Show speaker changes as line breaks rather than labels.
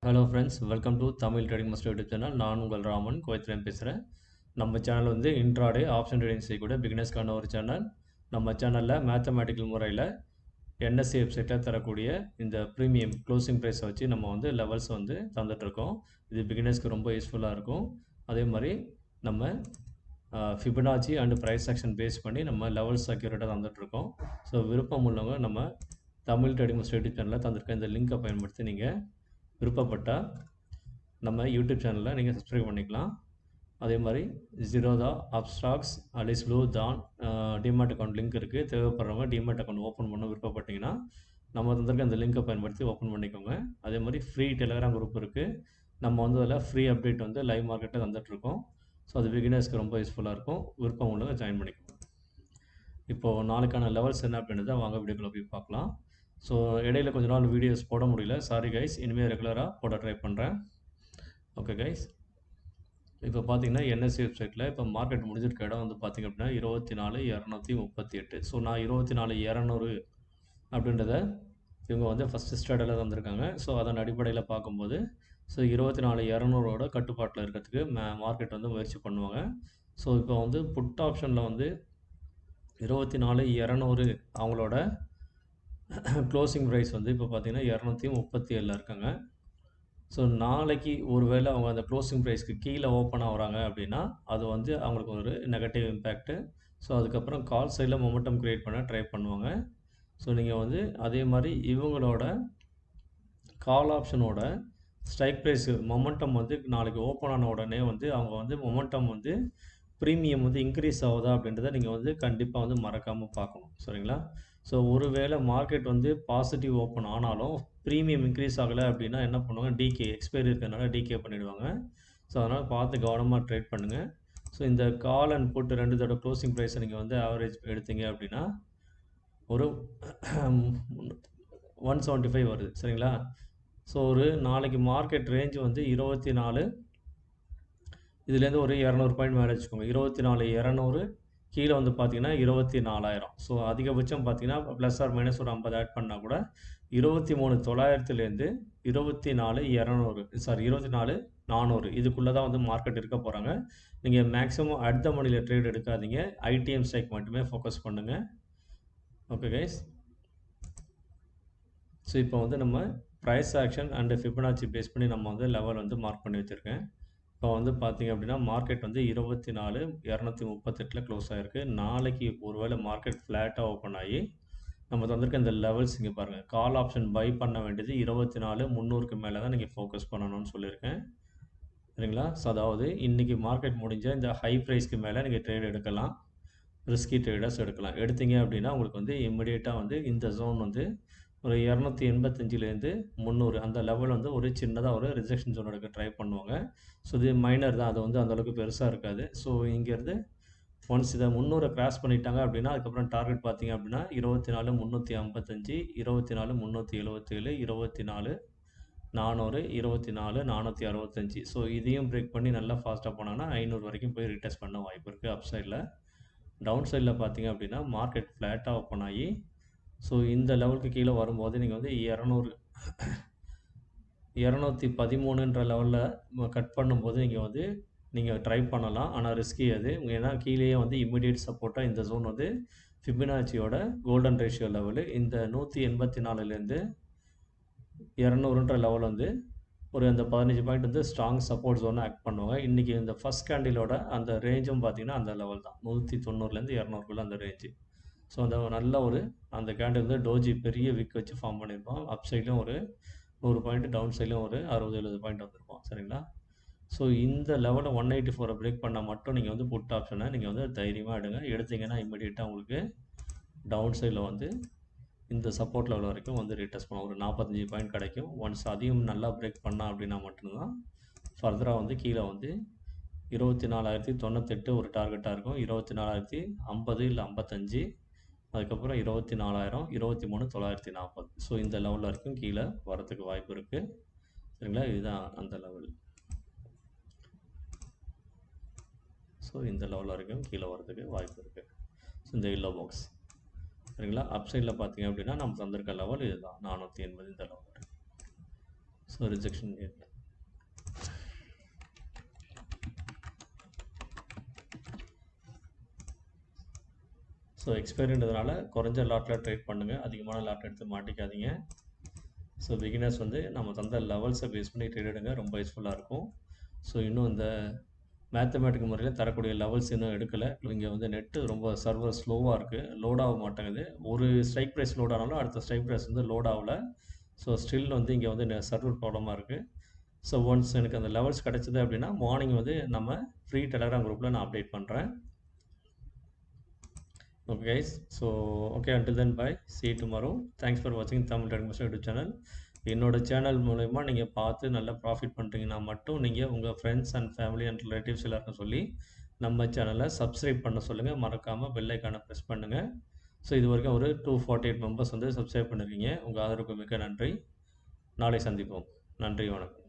Hello friends, welcome to Tamil trading master YouTube channel. நான் உங்கள் ராமன் கோயத்லேருந்து பேசுகிறேன். நம்ம சேனல் வந்து இன்ட்ராடே ஆப்ஷன் ட்ரேடிங் செய்யக்கூடிய பிகினர்ஸ்க்கான ஒரு சேனல். நம்ம சேனலில் மேத்தமேட்டிக்கல் முறையில் என்எஸ்சி வெப்சைட்டில் தரக்கூடிய இந்த ப்ரீமியம் க்ளோசிங் ப்ரைஸை வச்சு நம்ம வந்து லெவல்ஸ் வந்து தந்துட்டுருக்கோம். இது பிகினர்ஸ்க்கு ரொம்ப யூஸ்ஃபுல்லாக இருக்கும். அதே மாதிரி நம்ம Fibonacci and price action base பண்ணி நம்ம லெவல்ஸ் அக்யூரேட்டாக தந்துட்டுருக்கோம். ஸோ விருப்பம் உள்ளவங்க நம்ம தமிழ் ட்ரேடிங் மாஸ்டர் யூடியூப் சேனலில் தந்திருக்க இந்த லிங்கை பயன்படுத்தி நீங்கள் விருப்பப்பட்டால் நம்ம யூடியூப் சேனலில் நீங்கள் சப்ஸ்கிரைப் பண்ணிக்கலாம். அதே மாதிரி ஜீரோதா, அப்ஸ்டாக்ஸ், அலிஸ் ப்ளூ, தான் டிமேட் அக்கௌண்ட் லிங்க் இருக்குது. தேவைப்படுறவங்க டிமேட் அக்கௌண்ட் ஓப்பன் பண்ண விருப்பப்பட்டிங்கன்னா நம்ம தந்திருக்க அந்த லிங்கை பயன்படுத்தி ஓப்பன் பண்ணிக்கோங்க. அதே மாதிரி ஃப்ரீ டெலிகிராம் குரூப் இருக்குது. நம்ம வந்து அதில் ஃப்ரீ அப்டேட் வந்து லைவ் மார்க்கெட்டில் தந்துட்டுருக்கோம். ஸோ அது பிகினர்ஸ்க்கு ரொம்ப யூஸ்ஃபுல்லாக இருக்கும். விருப்பம் உள்ளவங்க ஜாயின் பண்ணிக்கோங்க. இப்போது நாளைக்கான லெவல்ஸ் என்ன அப்படின்றத வாங்க வீடியோக்குள்ளே போய் பார்க்கலாம். ஸோ இடையில கொஞ்ச நாள் வீடியோஸ் போட முடியல, சாரி கைஸ். இனிமேல் ரெகுலராக போட ட்ரை பண்ணுறேன். ஓகே கைஸ், இப்போ பார்த்தீங்கன்னா என்எஸ்சி வெப்சைட்டில் இப்போ மார்க்கெட் முடிஞ்சிருக்க இடம் வந்து பார்த்திங்க அப்படின்னா 24,238. ஸோ நான் 24,200 அப்படின்றத இவங்க வந்து ஃபஸ்ட்டு ஸ்டார்டில் தந்திருக்காங்க. ஸோ அதன் அடிப்படையில் பார்க்கும்போது ஸோ 24,200ஓட கட்டுப்பாட்டில் இருக்கிறதுக்கு மார்க்கெட் வந்து முயற்சி பண்ணுவாங்க. ஸோ இப்போ வந்து புட் ஆப்ஷனில் வந்து 24,200 அவங்களோட க்ளோசிங் ப்ரைஸ் வந்து இப்போ பார்த்தீங்கன்னா 237 இருக்காங்க. ஸோ நாளைக்கு ஒரு வேளை அவங்க அந்த க்ளோசிங் ப்ரைஸ்க்கு கீழே ஓப்பன் ஆகுறாங்க அப்படின்னா அது வந்து அவங்களுக்கு ஒரு நெகட்டிவ் இம்பேக்ட்டு. ஸோ அதுக்கப்புறம் கால் சைடில் மொமெண்டம் க்ரியேட் பண்ண ட்ரை பண்ணுவாங்க. ஸோ நீங்கள் வந்து அதே மாதிரி இவங்களோட கால் ஆப்ஷனோட ஸ்ட்ரைக் ப்ரைஸு மொமெண்டம் வந்து நாளைக்கு ஓப்பன் ஆன உடனே வந்து அவங்க வந்து மொமெண்டம் வந்து ப்ரீமியம் வந்து இன்க்ரீஸ் ஆகுதா அப்படின்றத நீங்கள் வந்து கண்டிப்பாக வந்து மறக்காமல் பார்க்கணும். சரிங்களா? ஸோ ஒரு வேளை மார்க்கெட் வந்து பாசிட்டிவ் ஓப்பன் ஆனாலும் ப்ரீமியம் இன்க்ரீஸ் ஆகலை அப்படின்னா என்ன பண்ணுவாங்க, டிகே எக்ஸ்பைரி இருக்கிறதுனால டிகே பண்ணிவிடுவாங்க. ஸோ அதனால் பார்த்து கவனமாக ட்ரேட் பண்ணுங்கள். ஸோ இந்த கால் அண்ட் புட் ரெண்டுத்தோட க்ளோசிங் ப்ரைஸை நீங்கள் வந்து ஆவரேஜ் எடுத்தீங்க அப்படின்னா ஒரு 175 வருது. சரிங்களா? ஸோ ஒரு நாளைக்கு மார்க்கெட் ரேஞ்ச் வந்து 24, இதுலேருந்து ஒரு 200 பாயிண்ட் மேலே வச்சுக்கோங்க. 24,200 கீழே வந்து பார்த்தீங்கன்னா 24,000. ஸோ அதிகபட்சம் பார்த்தீங்கன்னா ப்ளஸ் ஆர் மைனஸ் ஒரு 50 ஆட் பண்ணால் கூட 23,900லேருந்து 24,200 சாரி 24,400 இதுக்குள்ளே தான் வந்து மார்க்கெட் இருக்க போகிறாங்க. நீங்கள் மேக்ஸிமம் அட் த மணியில் ட்ரேட் எடுக்காதீங்க. ஐடிஎம் ஸ்ட்ரைக் மட்டுமே ஃபோக்கஸ் பண்ணுங்கள். ஓகே கைஸ், ஸோ இப்போ வந்து நம்ம price action and Fibonacci base பண்ணி நம்ம வந்து லெவல் வந்து மார்க் பண்ணி வச்சுருக்கேன். இப்போ வந்து பார்த்தீங்க அப்படின்னா மார்க்கெட் வந்து 24,238 க்ளோஸ் ஆகிருக்கு. நாளைக்கு ஒருவேளை மார்க்கெட் ஃப்ளாட்டாக ஓப்பன் ஆகி நம்ம தந்திருக்க இந்த லெவல்ஸ் இங்கே பாருங்கள். கால் ஆப்ஷன் பை பண்ண வேண்டியது 24,300க்கு மேலே தான் நீங்கள் ஃபோக்கஸ் பண்ணணும்னு சொல்லியிருக்கேன். சரிங்களா? ஸோ அதாவது இன்றைக்கி மார்க்கெட் முடிஞ்ச இந்த ஹை ப்ரைஸ்க்கு மேலே நீங்கள் ட்ரேட் எடுக்கலாம். ரிஸ்கி ட்ரேடர்ஸ் எடுக்கலாம். எடுத்தீங்க அப்படின்னா உங்களுக்கு வந்து இம்மிடியேட்டாக வந்து இந்த ஜோன் வந்து ஒரு 285லேருந்து 300 அந்த லெவல் வந்து ஒரு சின்னதாக ஒரு ரிஜெக்ஷன் ஜோன் எடுக்க ட்ரை பண்ணுவாங்க. ஸோ இது மைனர் தான், அது வந்து அந்தளவுக்கு பெருசாக இருக்காது. ஸோ இங்கேருந்து ஒன்ஸ் இதை 300 கிராஸ் பண்ணிட்டாங்க அப்படின்னா அதுக்கப்புறம் டார்கெட் பார்த்தீங்க அப்படின்னா 24,355, 24,377, 24,400, 24,465. ஸோ இதையும் பிரேக் பண்ணி நல்லா ஃபாஸ்ட்டாக போனாங்கன்னா 500 வரைக்கும் போய் ரீடெஸ்ட் பண்ண வாய்ப்பு இருக்குது அப் சைடில். டவுன் சைடில் பார்த்தீங்க அப்படின்னா மார்க்கெட் ஃப்ளாட்டாக ஓப்பன் ஆகி ஸோ இந்த லெவலுக்கு கீழே வரும்போது நீங்கள் வந்து 213ன்ற லெவலில் கட் பண்ணும்போது நீங்கள் ட்ரை பண்ணலாம். ஆனால் ரிஸ்கி அது. ஏன்னா கீழேயே வந்து இம்மிடியேட் சப்போர்ட்டாக இந்த ஜோன் வந்து ஃபிபனாச்சியோட கோல்டன் ரேஷியோ லெவலு. இந்த 184லேருந்து 200ன்ற லெவல் வந்து ஒரு அந்த 15 பாயிண்ட் வந்து ஸ்ட்ராங் சப்போர்ட் ஜோனாக ஆக்ட் பண்ணுவாங்க. இன்றைக்கி இந்த ஃபஸ்ட் கேண்டிலோட அந்த ரேஞ்சும் பார்த்திங்கன்னா அந்த லெவல் தான், 190லேருந்து 200குள்ளே அந்த ரேஞ்சு. ஸோ அந்த நல்ல ஒரு அந்த கேண்டில் வந்து டோஜி பெரிய விக் வச்சு ஃபார்ம் பண்ணியிருப்போம். அப் சைட்லையும் ஒரு 100 பாயிண்ட், டவுன் சைட்லையும் ஒரு 60-70 பாயிண்ட் வந்திருப்போம். சரிங்களா? ஸோ இந்த லெவலில் 184 பிரேக் பண்ணால் மட்டும் நீங்கள் வந்து புட் ஆப்ஷனை நீங்கள் வந்து தைரியமாக எடுத்தீங்கன்னா இம்மிடியேட்டாக உங்களுக்கு டவுன் சைடில் வந்து இந்த சப்போர்ட் லெவல் வரைக்கும் வந்து ரீடெஸ்ட் பண்ணலாம். ஒரு 45 பாயிண்ட் கிடைக்கும். ஒன்ஸ் அதையும் நல்லா பிரேக் பண்ணால் அப்படின்னா மட்டும்தான் ஃபர்தராக வந்து கீழே வந்து 24,098 ஒரு டார்கெட்டாக இருக்கும். 24,050 இல்லை 55, அதுக்கப்புறம் 24,000, 23,940. ஸோ இந்த லெவலில் வரைக்கும் கீழே வரத்துக்கு வாய்ப்பு இருக்குது. சரிங்களா? இதுதான் அந்த லெவல். ஸோ இந்த லெவல் வரைக்கும் கீழே வரதுக்கு வாய்ப்பு இருக்குது. ஸோ இந்த எல்லோ பாக்ஸ். சரிங்களா? அப் சைடில் பார்த்தீங்க அப்படின்னா நம்ம தந்திருக்க லெவல் இதுதான் 480 இந்த லெவல். ஸோ ரிஜெக்ஷன் கேட். ஸோ எக்ஸ்பைரின்றதுனால குறைஞ்ச லாட்டில் ட்ரேட் பண்ணுங்கள், அதிகமான லாட் எடுத்து மாட்டிக்காதீங்க. ஸோ பிகினர்ஸ் வந்து நம்ம தந்த லெவல்ஸை பேஸ் பண்ணி ட்ரேட் எடுங்க, ரொம்ப யூஸ்ஃபுல்லாக இருக்கும். ஸோ இன்னும் இந்த மேத்தமேட்டிக்கல் முறையில் தரக்கூடிய லெவல்ஸ் இன்னும் எடுக்கலை. இங்கே வந்து நெட்டு ரொம்ப சர்வர் ஸ்லோவாக இருக்குது, லோட் ஆக மாட்டேங்குது. ஒரு ஸ்ட்ரைக் ப்ரைஸ் லோட் ஆனாலும் அடுத்த ஸ்ட்ரைக் ப்ரைஸ் வந்து லோட் ஆகலை. ஸோ ஸ்டில் வந்து இங்கே வந்து சர்வர் ப்ராப்ளமாக இருக்குது. ஸோ ஒன்ஸ் எனக்கு அந்த லெவல்ஸ் கிடச்சிது அப்படின்னா மார்னிங் வந்து நம்ம ஃப்ரீ டெலகிராம் குரூப்பில் நான் அப்டேட் பண்ணுறேன். Okay guys, so okay, until then bye, see you tomorrow. Thanks for watching Tamil trading master YouTube channel. என்னோடய சேனல் மூலயமா நீங்கள் பார்த்து நல்லா ப்ராஃபிட் பண்ணுறீங்கன்னா மட்டும் நீங்கள் உங்கள் friends and family and relatives எல்லாருக்கும் சொல்லி நம்ம சேனலை சப்ஸ்கிரைப் பண்ண சொல்லுங்கள். மறக்காமல் பெல் ஐக்கானை ப்ரெஸ் பண்ணுங்கள். ஸோ இது வரைக்கும் ஒரு 248 மெம்பர்ஸ் வந்து சப்ஸ்கிரைப் பண்ணிருக்கீங்க. உங்கள் ஆதரவுக்கு மிக்க நன்றி. நாளை சந்திப்போம். நன்றி, வணக்கம்.